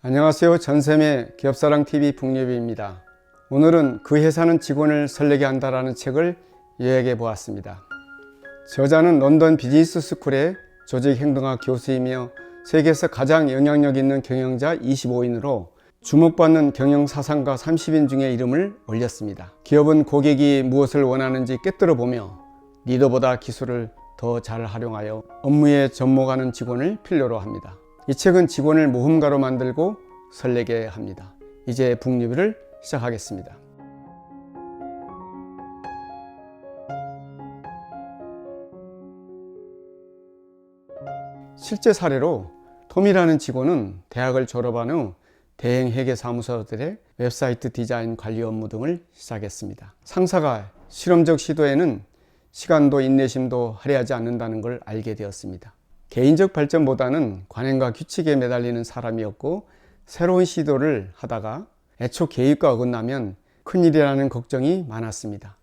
안녕하세요. 전샘의 기업사랑TV 북예비입니다. 오늘은 그 회사는 직원을 설레게 한다라는 책을 요약해 보았습니다. 저자는 런던 비즈니스 스쿨의 조직행동학 교수이며 세계에서 가장 영향력 있는 경영자 25인으로 주목받는 경영사상가 30인 중에 이름을 올렸습니다. 기업은 고객이 무엇을 원하는지 꿰뚫어 보며 리더보다 기술을 더 잘 활용하여 업무에 접목하는 직원을 필요로 합니다. 이 책은 직원을 모험가로 만들고 설레게 합니다. 이제 북리뷰를 시작하겠습니다. 실제 사례로 톰이라는 직원은 대학을 졸업한 후 대행 회계사무소들의 웹사이트 디자인 관리 업무 등을 시작했습니다. 상사가 실험적 시도에는 시간도 인내심도 할애하지 않는다는 걸 알게 되었습니다. 개인적 발전보다는 관행과 규칙에 매달리는 사람이었고, 새로운 시도를 하다가 애초 계획과 어긋나면 큰일이라는 걱정이 많았습니다.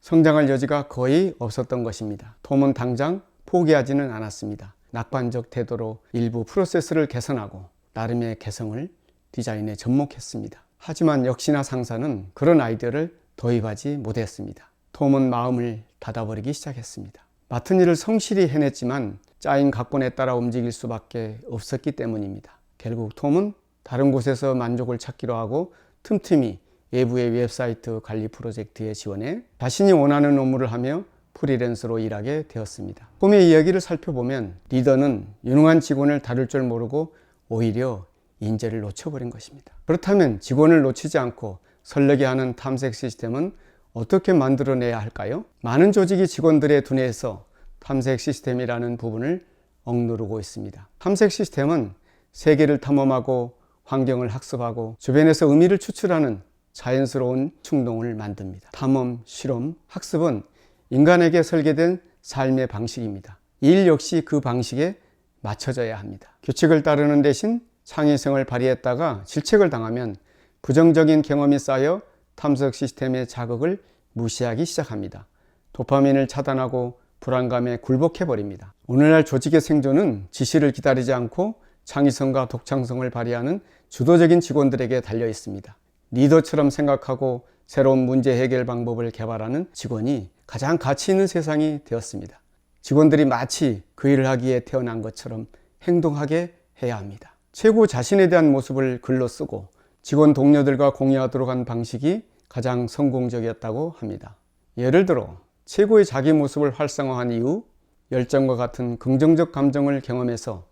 성장할 여지가 거의 없었던 것입니다. 톰은 당장 포기하지는 않았습니다. 낙관적 태도로 일부 프로세스를 개선하고 나름의 개성을 디자인에 접목했습니다. 하지만 역시나 상사는 그런 아이디어를 도입하지 못했습니다. 톰은 마음을 닫아버리기 시작했습니다. 맡은 일을 성실히 해냈지만 짜인 각본에 따라 움직일 수밖에 없었기 때문입니다. 결국 톰은 다른 곳에서 만족을 찾기로 하고 틈틈이 외부의 웹사이트 관리 프로젝트에 지원해 자신이 원하는 업무를 하며 프리랜서로 일하게 되었습니다. 톰의 이야기를 살펴보면 리더는 유능한 직원을 다룰 줄 모르고 오히려 인재를 놓쳐버린 것입니다. 그렇다면 직원을 놓치지 않고 설레게 하는 탐색 시스템은 어떻게 만들어내야 할까요? 많은 조직이 직원들의 두뇌에서 탐색 시스템이라는 부분을 억누르고 있습니다. 탐색 시스템은 세계를 탐험하고 환경을 학습하고 주변에서 의미를 추출하는 자연스러운 충동을 만듭니다. 탐험, 실험, 학습은 인간에게 설계된 삶의 방식입니다. 일 역시 그 방식에 맞춰져야 합니다. 규칙을 따르는 대신 창의성을 발휘했다가 질책을 당하면 부정적인 경험이 쌓여 탐색 시스템의 자극을 무시하기 시작합니다. 도파민을 차단하고 불안감에 굴복해버립니다. 오늘날 조직의 생존은 지시를 기다리지 않고 창의성과 독창성을 발휘하는 주도적인 직원들에게 달려 있습니다. 리더처럼 생각하고 새로운 문제 해결 방법을 개발하는 직원이 가장 가치 있는 세상이 되었습니다. 직원들이 마치 그 일을 하기에 태어난 것처럼 행동하게 해야 합니다. 최고 자신에 대한 모습을 글로 쓰고 직원 동료들과 공유하도록 한 방식이 가장 성공적이었다고 합니다. 예를 들어 최고의 자기 모습을 활성화한 이후 열정과 같은 긍정적 감정을 경험해서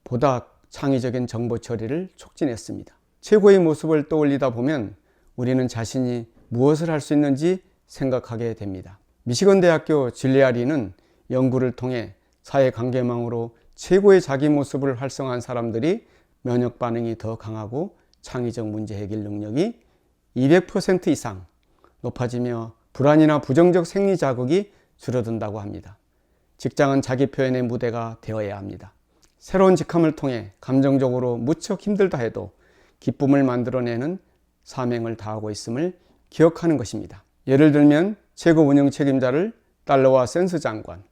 보다 창의적인 정보 처리를 촉진했습니다. 최고의 모습을 떠올리다 보면 우리는 자신이 무엇을 할 수 있는지 생각하게 됩니다. 미시건 대학교 질리아리는 연구를 통해 사회관계망으로 최고의 자기 모습을 활성화한 사람들이 면역 반응이 더 강하고 창의적 문제 해결 능력이 200% 이상 높아지며 불안이나 부정적 생리 자극이 줄어든다고 합니다. 직장은 자기 표현의 무대가 되어야 합니다. 새로운 직함을 통해 감정적으로 무척 힘들다 해도 기쁨을 만들어내는 사명을 다하고 있음을 기억하는 것입니다. 예를 들면 최고 운영 책임자를 달러와 센스 장관,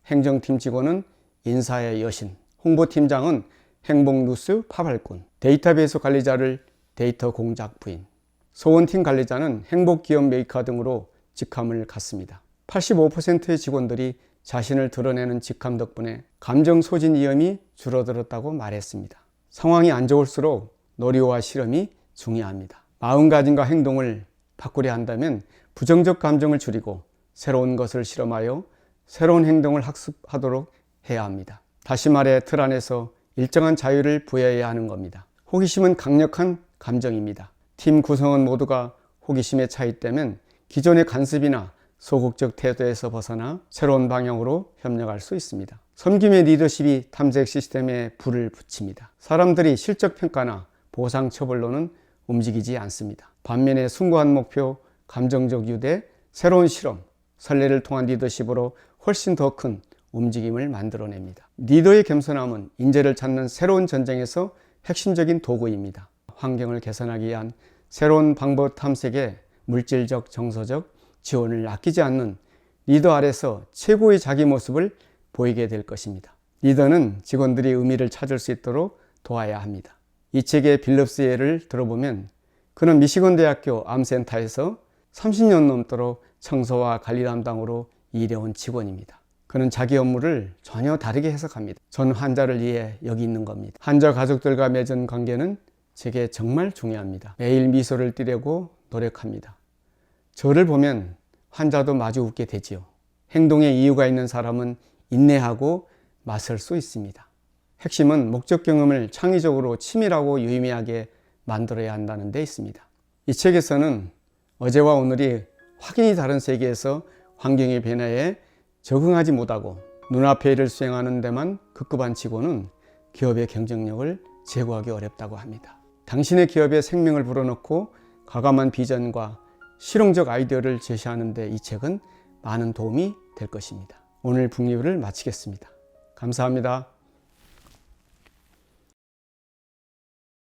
행정팀 직원은 인사의 여신, 홍보팀장은 행복뉴스 파발꾼, 데이터베이스 관리자를 데이터 공작 부인, 소원팀 관리자는 행복기업 메이커 등으로 직함을 갖습니다. 85%의 직원들이 자신을 드러내는 직함 덕분에 감정 소진 위험이 줄어들었다고 말했습니다. 상황이 안 좋을수록 노력과 실험이 중요합니다. 마음가짐과 행동을 바꾸려 한다면 부정적 감정을 줄이고 새로운 것을 실험하여 새로운 행동을 학습하도록 해야 합니다. 다시 말해 틀 안에서 일정한 자유를 부여해야 하는 겁니다. 호기심은 강력한 감정입니다. 팀 구성원 모두가 호기심에 차 있다면 기존의 간섭이나 소극적 태도에서 벗어나 새로운 방향으로 협력할 수 있습니다. 섬김의 리더십이 탐색 시스템에 불을 붙입니다. 사람들이 실적 평가나 보상 처벌로는 움직이지 않습니다. 반면에 숭고한 목표, 감정적 유대, 새로운 실험, 설레를 통한 리더십으로 훨씬 더 큰 움직임을 만들어냅니다. 리더의 겸손함은 인재를 찾는 새로운 전쟁에서 핵심적인 도구입니다. 환경을 개선하기 위한 새로운 방법 탐색에 물질적, 정서적 지원을 아끼지 않는 리더 아래서 최고의 자기 모습을 보이게 될 것입니다. 리더는 직원들이 의미를 찾을 수 있도록 도와야 합니다. 이 책의 빌립스의 예를 들어보면 그는 미시건 대학교 암센터에서 30년 넘도록 청소와 관리 담당으로 일해온 직원입니다. 그는 자기 업무를 전혀 다르게 해석합니다. 전 환자를 위해 여기 있는 겁니다. 환자 가족들과 맺은 관계는 제게 정말 중요합니다. 매일 미소를 띠려고 노력합니다. 저를 보면 환자도 마주 웃게 되지요. 행동에 이유가 있는 사람은 인내하고 맞설 수 있습니다. 핵심은 목적 경험을 창의적으로 치밀하고 유의미하게 만들어야 한다는 데 있습니다. 이 책에서는 어제와 오늘이 확연히 다른 세계에서 환경의 변화에 적응하지 못하고 눈앞의 일을 수행하는 데만 급급한 직원은 기업의 경쟁력을 제고하기 어렵다고 합니다. 당신의 기업에 생명을 불어넣고 과감한 비전과 실용적 아이디어를 제시하는 데 이 책은 많은 도움이 될 것입니다. 오늘 북리뷰를 마치겠습니다. 감사합니다.